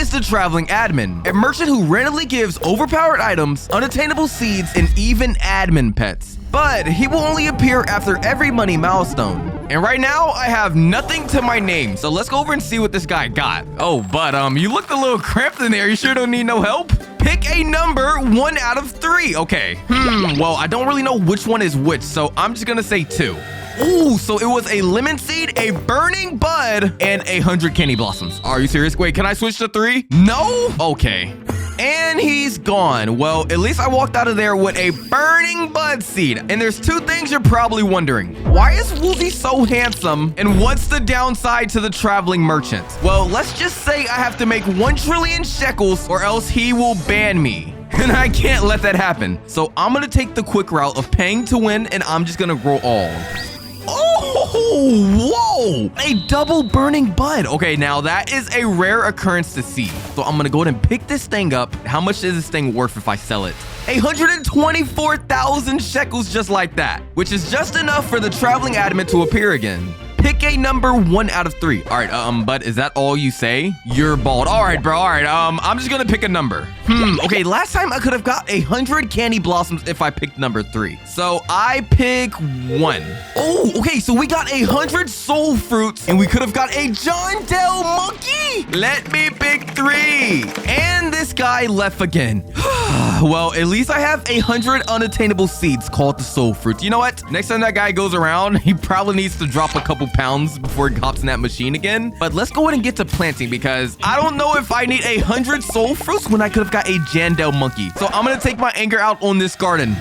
is the traveling admin, a merchant who randomly gives overpowered items, unattainable seeds, and even admin pets. But he will only appear after every money milestone. And right now, I have nothing to my name. So let's go over and see what this guy got. Oh, but you looked a little cramped in there. You sure don't need no help? Pick a number 1 out of 3. Okay. Well, I don't really know which one is which, so I'm just gonna say 2. Ooh, so it was a lemon seed, a burning bud, and 100 candy blossoms. Are you serious? Wait, can I switch to 3? No? Okay. And he's gone. Well, at least I walked out of there with a burning bud seed. And there's 2 things you're probably wondering. Why is Woozy so handsome? And what's the downside to the traveling merchant? Well, let's just say I have to make 1 trillion shekels or else he will ban me. And I can't let that happen. So I'm gonna take the quick route of paying to win, and I'm just gonna grow all. Oh, whoa, a double burning bud. Okay, now that is a rare occurrence to see. So I'm gonna go ahead and pick this thing up. How much is this thing worth if I sell it? 124,000 shekels just like that, which is just enough for the traveling admin to appear again. Pick a number 1 out of 3. All right, but is that all you say? You're bald. All right, bro. All right, I'm just gonna pick a number. Okay, last time I could have got 100 candy blossoms if I picked number 3. So I pick 1. Oh, okay, so we got 100 soul fruits, and we could have got a John Dell monkey. Let me pick 3. And this guy left again. Well, at least I have 100 unattainable seeds called the soul fruits. You know what? Next time that guy goes around, he probably needs to drop a couple pounds before he hops in that machine again. But let's go ahead and get to planting because I don't know if I need 100 soul fruits when I could have got a Jandel monkey. So I'm gonna take my anger out on this garden.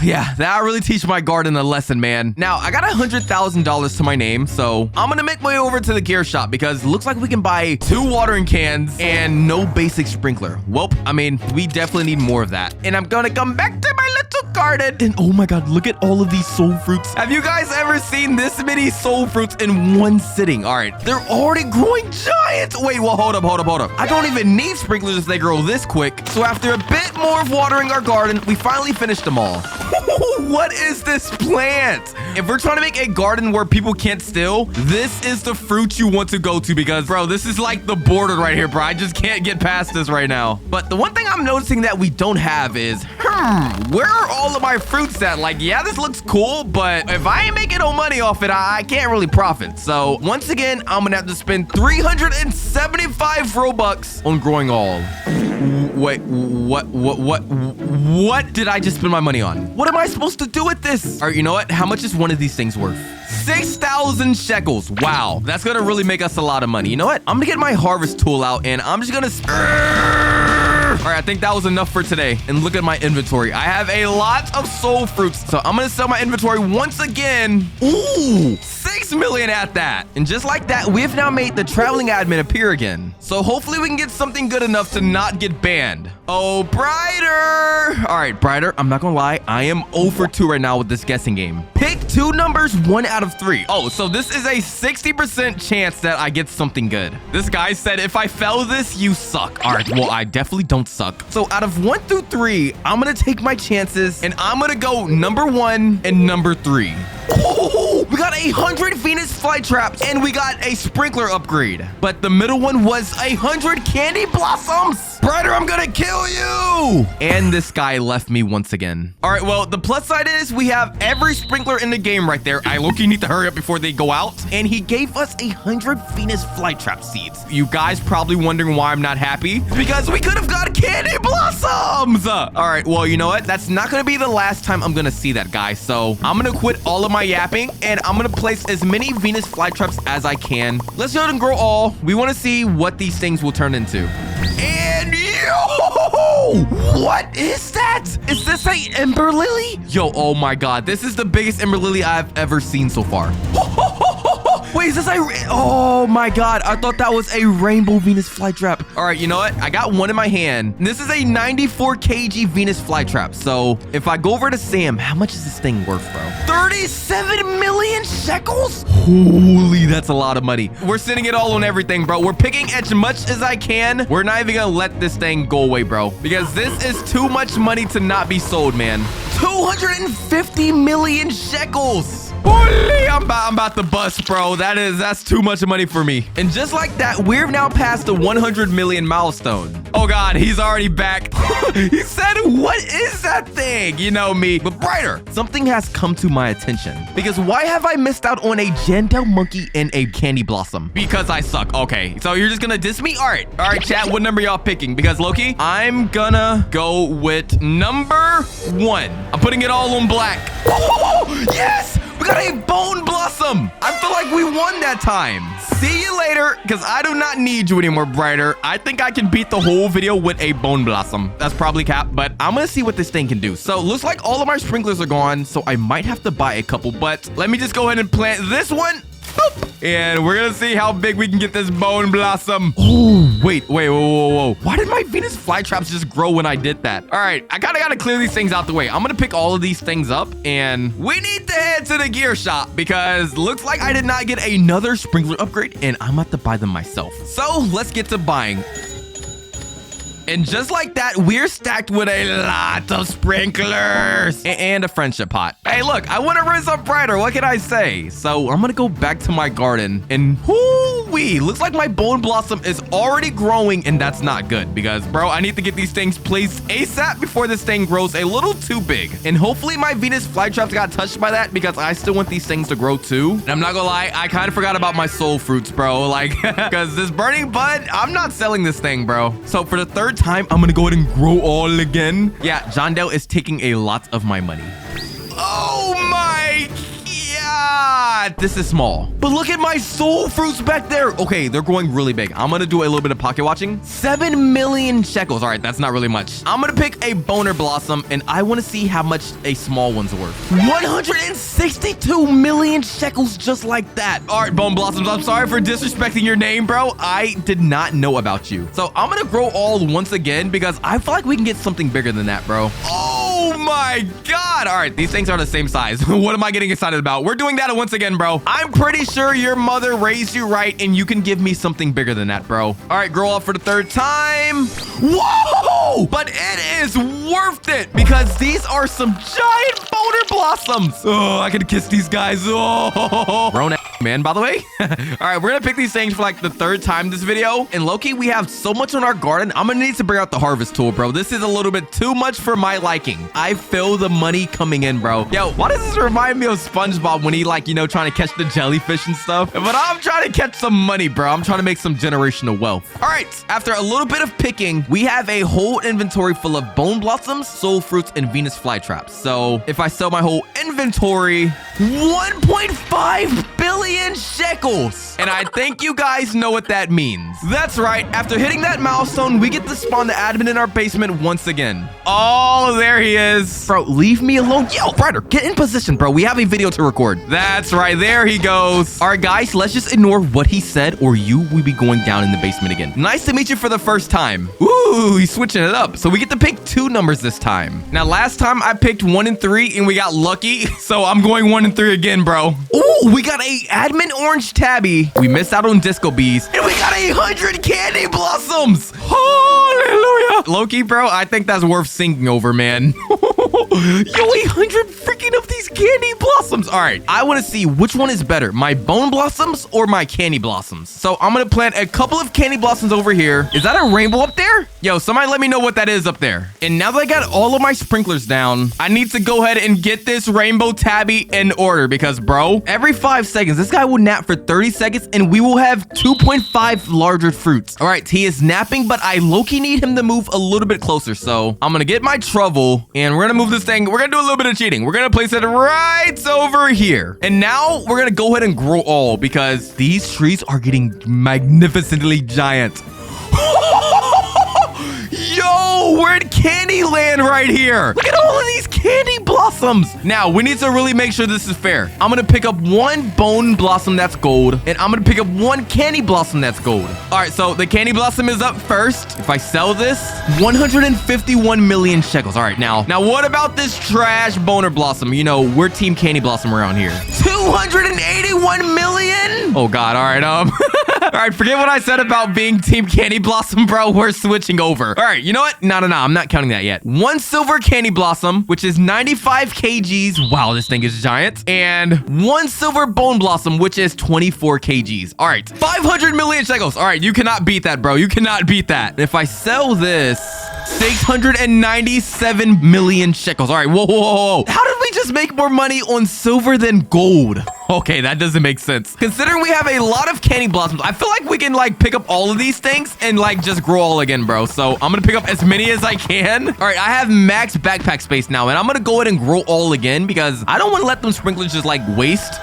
Yeah, that really teach my garden a lesson, man. Now, I got $100,000 to my name, so I'm gonna make my way over to the gear shop because it looks like we can buy 2 watering cans and no basic sprinkler. Well, I mean, we definitely need more of that. And I'm gonna come back to my little garden. And oh my God, look at all of these soul fruits. Have you guys ever seen this many soul fruits in one sitting? All right, they're already growing giant. Wait, well, hold up. I don't even need sprinklers if they grow this quick. So after a bit more of watering our garden, we finally finished them all. What is this plant? If we're trying to make a garden where people can't steal, this is the fruit you want to go to because, bro, this is like the border right here, bro. I just can't get past this right now. But the one thing I'm noticing that we don't have is, where are all of my fruits at? Like, yeah, this looks cool, but if I ain't making no money off it, I can't really profit. So once again, I'm gonna have to spend 375 Robux on growing all. Wait, what did I just spend my money on? What am I supposed to do with this? All right, you know what? How much is one of these things worth? 6,000 shekels. Wow, that's gonna really make us a lot of money. You know what? I'm gonna get my harvest tool out and I'm just gonna... All right, I think that was enough for today. And look at my inventory. I have a lot of soul fruits. So I'm gonna sell my inventory once again. Ooh, 6 million at that. And just like that, we have now made the traveling admin appear again. So hopefully we can get something good enough to not get banned. Oh, Brighter. All right, Brighter, I'm not gonna lie. I am 0 for 2 right now with this guessing game. Pick 2 numbers 1 out of 3. Oh, so this is a 60% chance that I get something good. This guy said, if I fail this, you suck. All right, well, I definitely don't suck. So out of 1 through 3, I'm gonna take my chances and I'm gonna go number 1 and number 3. Oh, we got 100 Venus flytraps and we got a sprinkler upgrade. But the middle one was 100 candy blossoms. Brighter, I'm gonna kill you. And this guy left me once again. All right, well, the plus side is we have every sprinkler in the game right there. I low-key need to hurry up before they go out. And he gave us 100 Venus flytrap seeds. You guys probably wondering why I'm not happy. Because we could have got candy blossoms. All right, well, you know what? That's not gonna be the last time I'm gonna see that guy. So I'm gonna quit all of my yapping and I'm gonna place as many Venus flytraps as I can. Let's go ahead and grow all. We want to see what these things will turn into. And yo, what is that? Is this a ember lily? Yo, oh my God, this is the biggest ember lily I've ever seen so far. Wait, is this a... Oh my God, I thought that was a rainbow Venus flytrap. All right, you know what? I got one in my hand. This is a 94 kg Venus flytrap. So if I go over to Sam, how much is this thing worth, bro? 37 million shekels? Holy, that's a lot of money. We're sending it all on everything, bro. We're picking as much as I can. We're not even gonna let this thing go away, bro, because this is too much money to not be sold, man. 250 million shekels. Holy, I'm about to bust, bro. That's too much money for me. And just like that, we're now past the 100 million milestone. Oh God, he's already back. He said, what is that thing? You know me. But Brighter, something has come to my attention. Because why have I missed out on a Jandel monkey and a candy blossom? Because I suck. Okay, so you're just gonna diss me? All right, chat, what number y'all picking? Because Loki, I'm gonna go with number 1. I'm putting it all on black. Oh, yes! We got a bone blossom. I feel like we won that time. See you later, because I do not need you anymore, Brighter. I think I can beat the whole video with a bone blossom. That's probably cap, but I'm going to see what this thing can do. So looks like all of my sprinklers are gone, so I might have to buy a couple, but let me just go ahead and plant this one. Boop. And we're gonna see how big we can get this bone blossom. Oh, wait, whoa. Why did my Venus flytraps just grow when I did that? All right, I kind of got to clear these things out the way. I'm gonna pick all of these things up, and we need to head to the gear shop because looks like I did not get another sprinkler upgrade, and I'm about to buy them myself. So let's get to buying. And just like that, we're stacked with a lot of sprinklers and a friendship pot. Hey, look, I want to rinse up Brighter. What can I say? So I'm going to go back to my garden and whoo-wee, looks like my bone blossom is already growing, and that's not good because, bro, I need to get these things placed ASAP before this thing grows a little too big. And hopefully my Venus flytraps got touched by that because I still want these things to grow too. And I'm not gonna lie, I kind of forgot about my soul fruits, bro. Like, because this burning bud, I'm not selling this thing, bro. So for the third time, I'm gonna go ahead and grow all again. Yeah, Jandel is taking a lot of my money. Oh my God, this is small. But look at my soul fruits back there. Okay, they're growing really big. I'm gonna do a little bit of pocket watching. 7 million shekels. All right, that's not really much. I'm gonna pick a boner blossom, and I want to see how much a small one's worth. 162 million shekels, just like that. All right, bone blossoms, I'm sorry for disrespecting your name, bro. I did not know about you. So I'm gonna grow all once again because I feel like we can get something bigger than that, bro. Oh my God. All right, these things are the same size. What am I getting excited about? We're doing that once again, bro. I'm pretty sure your mother raised you right, and you can give me something bigger than that, bro. All right, grow up for the third time. Whoa! But it is worth it because these are some giant boner blossoms. Oh, I can kiss these guys. Oh, grown man, by the way. All right, we're gonna pick these things for like the third time this video. And Loki, we have so much on our garden. I'm gonna need to bring out the harvest tool, bro. This is a little bit too much for my liking. I feel the money coming in, bro. Yo, why does this remind me of SpongeBob when he, like, you know, trying to catch the jellyfish and stuff? But I'm trying to catch some money, bro. I'm trying to make some generational wealth. All right, after a little bit of picking, we have a whole inventory full of bone blossoms, soul fruits, and Venus flytraps. So if I sell my whole inventory, 1.5 billion shekels. And I think you guys know what that means. That's right. After hitting that milestone, we get to spawn the admin in our basement once again. Oh, there he is. Bro, leave me alone. Yo, Brighter, get in position, bro. We have a video to record. That's right. There he goes. All right, guys, let's just ignore what he said or you will be going down in the basement again. Nice to meet you for the first time. Ooh, he's switching it up. So we get to pick 2 numbers this time. Now, last time I picked 1 and 3 and we got lucky. So I'm going 1 and 3 again, bro. Ooh, we got a admin orange tabby. We missed out on disco bees. And we got 100 candy blossoms. Hallelujah. Loki, bro, I think that's worth singing over, man. Yo, 800 freaking of these candy blossoms. All right, I want to see which one is better, my bone blossoms or my candy blossoms. So I'm going to plant a couple of candy blossoms over here. Is that a rainbow up there? Yo, somebody let me know what that is up there. And now that I got all of my sprinklers down, I need to go ahead and get this rainbow tabby in order because, bro, every 5 seconds, this guy will nap for 30 seconds and we will have 2.5 larger fruits. All right, he is napping, but I low-key need him to move a little bit closer. So I'm going to get my shovel and we're going to move this thing. We're going to do a little bit of cheating. We're going to place it right over here. And now we're going to go ahead and grow all because these trees are getting magnificently giant. Yo, we're in Candyland right here. Look at all of these candy blossoms. Now, we need to really make sure this is fair. I'm going to pick up 1 bone blossom that's gold, and I'm going to pick up 1 candy blossom that's gold. All right, so the candy blossom is up first. If I sell this, 151 million shekels. All right, now what about this trash boner blossom? You know, we're team candy blossom around here. 281 million? Oh, God. All right. All right, forget what I said about being Team Candy Blossom, bro. We're switching over. All right, you know what? No. I'm not counting that yet. 1 silver Candy Blossom, which is 95 kgs. Wow, this thing is giant. And 1 silver Bone Blossom, which is 24 kgs. All right, 500 million shekels. All right, you cannot beat that, bro. You cannot beat that. If I sell this... 697 million shekels. All right, whoa. How did we just make more money on silver than gold? Okay, that doesn't make sense. Considering we have a lot of candy blossoms, I feel like we can like pick up all of these things and like just grow all again, bro. So I'm gonna pick up as many as I can. All right, I have max backpack space now, and I'm gonna go ahead and grow all again because I don't want to let them sprinklers just like waste.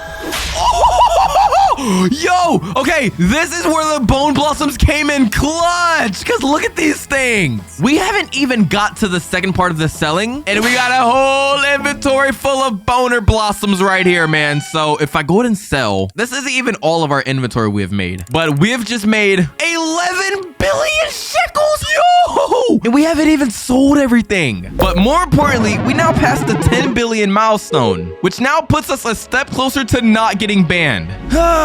Yo, okay, this is where the bone blossoms came in clutch, because look at these things. We haven't even got to the second part of the selling, and we got a whole inventory full of boner blossoms right here, man. So if I go ahead and sell, this isn't even all of our inventory we have made, but we have just made 11 billion shekels, yo, and we haven't even sold everything. But more importantly, we now passed the 10 billion milestone, which now puts us a step closer to not getting banned.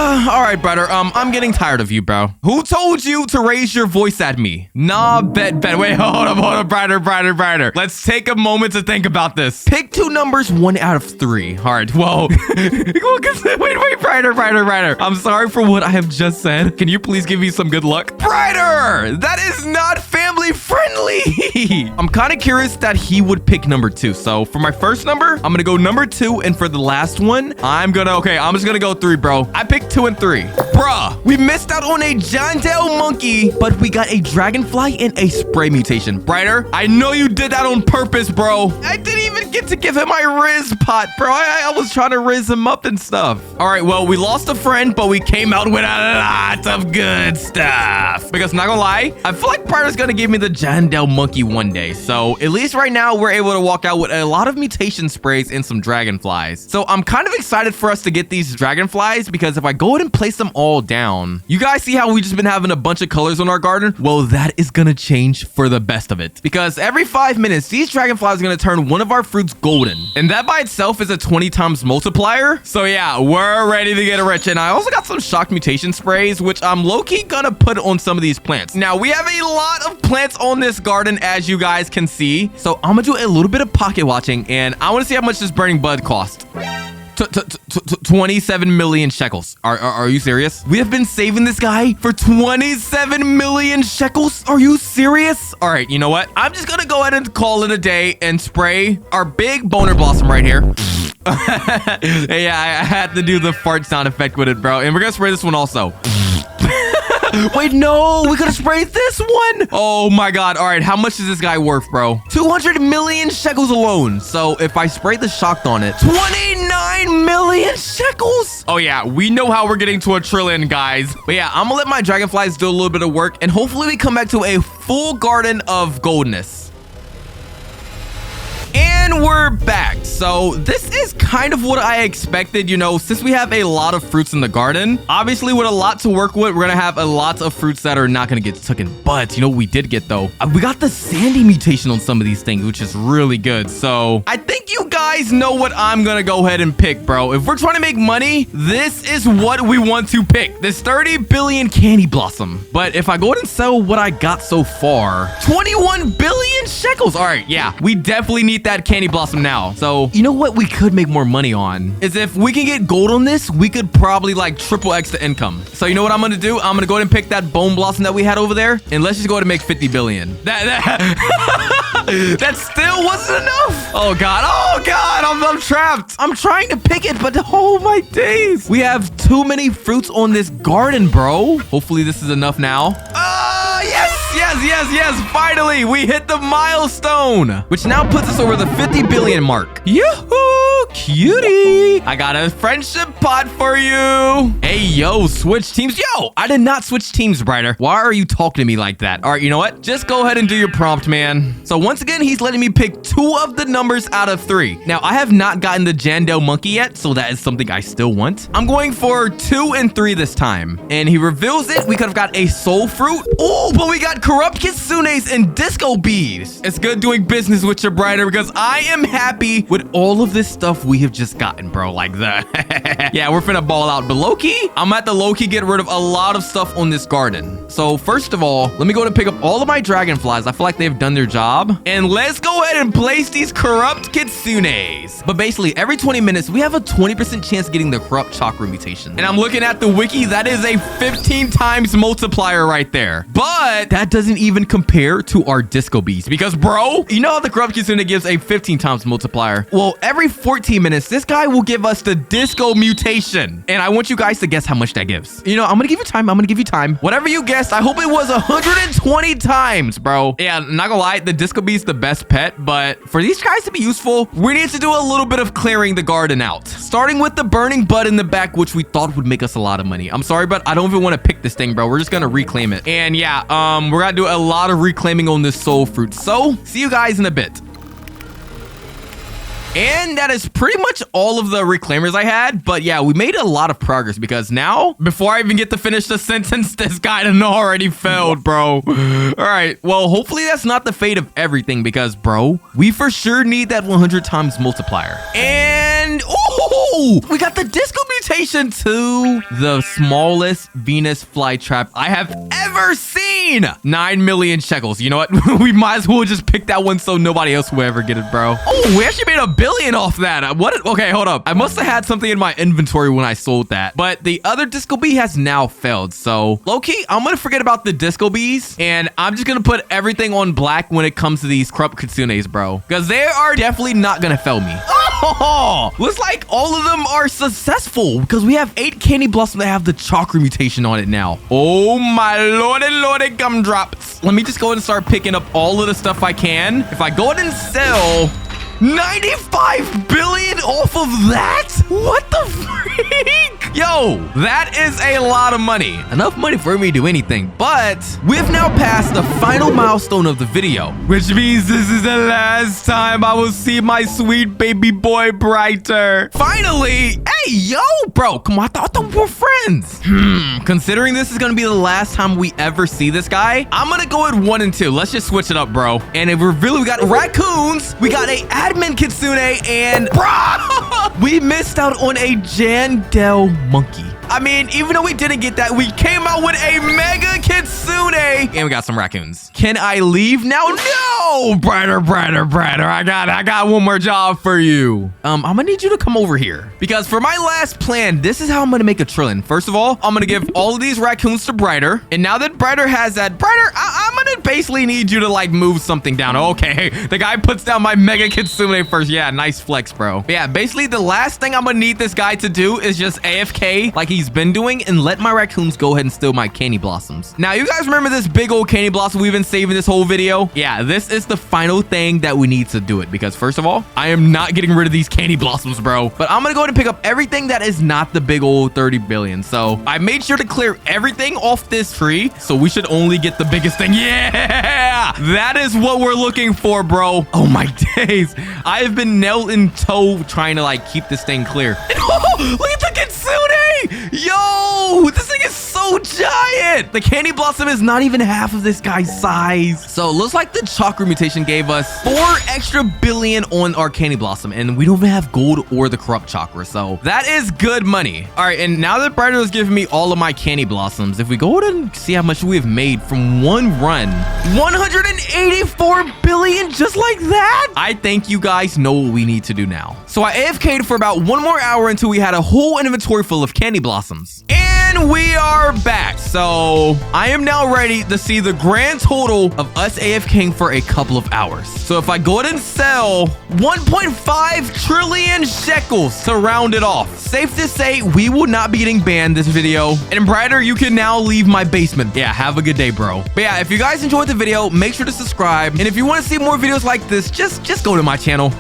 All right, brother. I'm getting tired of you, bro. Who told you to raise your voice at me? Nah, bet. Wait, hold up, brother. Let's take a moment to think about this. Pick 2 numbers, 1 out of 3. All right, whoa. Wait, brother. I'm sorry for what I have just said. Can you please give me some good luck? Brother, that is not family friendly. I'm kind of curious that he would pick number 2. So for my first number, I'm gonna go number 2, and for the last one, I'm just gonna go 3, bro. I picked 2 and 3. Bruh, we missed out on a Jandale monkey, but we got a dragonfly and a spray mutation. Brighter, I know you did that on purpose, bro. I didn't even get to give him my Riz pot, bro. I was trying to Riz him up and stuff. All right, well, we lost a friend, but we came out with a lot of good stuff. Because not gonna lie, I feel like Brighter's gonna give me the Jandale monkey one day. So at least right now, we're able to walk out with a lot of mutation sprays and some dragonflies. So I'm kind of excited for us to get these dragonflies, because if I go ahead and place them all down, you guys see how we just been having a bunch of colors on our garden? Well, that is gonna change for the best of it, because every 5 minutes, these dragonflies are gonna turn one of our fruits golden, and that by itself is a 20 times multiplier. So yeah, we're ready to get rich. And I also got some shock mutation sprays, which I'm low-key gonna put on some of these plants. Now, we have a lot of plants on this garden, as you guys can see, so I'm gonna do a little bit of pocket watching, and I want to see how much this burning bud cost. 27 million shekels. Are you serious? We have been saving this guy for 27 million shekels? Are you serious? All right, you know what? I'm just gonna go ahead and call it a day and spray our big boner blossom right here. Yeah, I had to do the fart sound effect with it, bro. And we're gonna spray this one also. Wait, no, we could have sprayed this one. Oh my God. All right, how much is this guy worth, bro? 200 million shekels alone. So if I spray the shocked on it, 29 million shekels. Oh yeah, we know how we're getting to 1 trillion, guys. But yeah, I'm gonna let my dragonflies do a little bit of work, and hopefully we come back to a full garden of goldness. And we're back. So this is kind of what I expected, you know, since we have a lot of fruits in the garden. Obviously, with a lot to work with, we're gonna have a lot of fruits that are not gonna get taken. But you know what we did get, though? We got the sandy mutation on some of these things, which is really good. So I think you guys know what I'm gonna go ahead and pick, bro. If we're trying to make money, this is what we want to pick. This 30 billion candy blossom. But if I go ahead and sell what I got so far, 21 billion shekels. All right, yeah, we definitely need that candy blossom now. So you know what we could make more money on is if we can get gold on this, we could probably like triple X the income. So you know what I'm gonna do? I'm gonna go ahead and pick that bone blossom that we had over there, and let's just go ahead and make 50 billion. That still wasn't enough. Oh God, I'm trapped. I'm trying to pick it, but oh my days, we have too many fruits on this garden, bro. Hopefully this is enough now. Yes, finally we hit the milestone, which now puts us over the 50 billion mark. Yoo-hoo, cutie. I got a friendship pot for you. Hey, yo, switch teams. Yo, I did not switch teams, Brighter. Why are you talking to me like that? All right, you know what? Just go ahead and do your prompt, man. So once again, he's letting me pick 2 of the numbers out of 3. Now, I have not gotten the Jandale monkey yet, so that is something I still want. I'm going for 2 and 3 this time. And he reveals it. We could have got a soul fruit. Oh, but we got corrupt kitsunes and disco beads. It's good doing business with your, Brighter, because I am happy with all of this stuff stuff we have just gotten, bro. Like that. Yeah, we're finna ball out. But low-key, I'm at the low-key get rid of a lot of stuff on this garden. So first of all, let me go and pick up all of my dragonflies. I feel like they've done their job. And let's go ahead and place these corrupt kitsunes. But basically, every 20 minutes, we have a 20% chance of getting the corrupt chakra mutation. And I'm looking at the wiki. That is a 15 times multiplier right there. But that doesn't even compare to our disco bees. Because, bro, you know how the corrupt kitsune gives a 15 times multiplier? Well, every 14 minutes, this guy will give us the disco mutation. And I want you guys to guess how much that gives. You know, I'm gonna give you time. I'm gonna give you time. Whatever you guessed, I hope it was 120 times, bro. Yeah, not gonna lie, the disco bee is the best pet, but for these guys to be useful, we need to do a little bit of clearing the garden out. Starting with the burning bud in the back, which we thought would make us a lot of money. I'm sorry, but I don't even want to pick this thing, bro. We're just gonna reclaim it. And yeah, we're gonna do a lot of reclaiming on this soul fruit. So, see you guys in a bit. And that is pretty much all of the reclaimers I had. But yeah, we made a lot of progress because now, before I even get to finish the sentence, this guy done already failed, bro. All right. Well, hopefully that's not the fate of everything because, bro, we for sure need that 100 times multiplier. And, oh, we got the disco mutation to the smallest Venus flytrap I have ever seen. 9 million shekels. You know what? We might as well just pick that one so nobody else will ever get it, bro. Oh, we actually made a billion off that. What? Okay, hold up. I must have had something in my inventory when I sold that. But the other disco bee has now failed. So, low-key, I'm going to forget about the disco bees. And I'm just going to put everything on black when it comes to these corrupt kitsunes, bro. Because they are definitely not going to fail me. Oh, looks like all of them are successful because we have 8 candy blossoms that have the chakra mutation on it now. Oh my lordy, lordy gumdrops. Let me just go ahead and start picking up all of the stuff I can. If I go ahead and sell 95 billion off of that? What the freak? Yo, that is a lot of money. Enough money for me to do anything, but we've now passed the final milestone of the video, which means this is the last time I will see my sweet baby boy Brighter. Finally, hey, yo, bro, come on, I thought we were friends. Considering this is gonna be the last time we ever see this guy, I'm gonna go at 1 and 2. Let's just switch it up, bro. And if we're really, we got raccoons, we got a admin kitsune, and bro, we missed out on a Jandel monkey. I mean, even though we didn't get that, we came out with a mega kitsune, and we got some raccoons. Can I leave now? No, Brighter. I got one more job for you. I'm gonna need you to come over here because for my last plan, this is how I'm gonna make a trillion. First of all, I'm gonna give all of these raccoons to Brighter, and now that Brighter has that, Brighter, I'm gonna basically need you to like move something down. Okay, the guy puts down my mega kitsune first. Yeah, nice flex, bro. But yeah, basically the last thing I'm gonna need this guy to do is just AFK like he's been doing and let my raccoons go ahead and steal my candy blossoms. Now, you guys remember this big old candy blossom we've been saving this whole video? Yeah, this is the final thing that we need to do it because first of all, I am not getting rid of these candy blossoms, bro. But I'm gonna go ahead and pick up everything that is not the big old 30 billion. So I made sure to clear everything off this tree. So we should only get the biggest thing. Yeah, that is what we're looking for, bro. Oh my days. I have been nailed in toe trying to like keep this thing clear. Oh, look at the kitsune. Yo, this thing is so giant. The candy blossom is not even half of this guy's size. So it looks like the chakra mutation gave us 4 extra billion on our candy blossom, and we don't even have gold or the corrupt chakra. So that is good money. All right, and now that Brighter is giving me all of my candy blossoms, if we go ahead and see how much we have made from one run, 184 billion just like that. I think you guys know what we need to do now. So I AFK'd for about 1 more hour until we had a whole inventory full of candy blossoms. And we are back. So I am now ready to see the grand total of us AFKing for a couple of hours. So if I go ahead and sell 1.5 trillion shekels to round it off, safe to say we will not be getting banned this video. And Brighter, you can now leave my basement. Yeah, have a good day, bro. But yeah, if you guys enjoyed the video, make sure to subscribe. And if you want to see more videos like this, just go to my channel.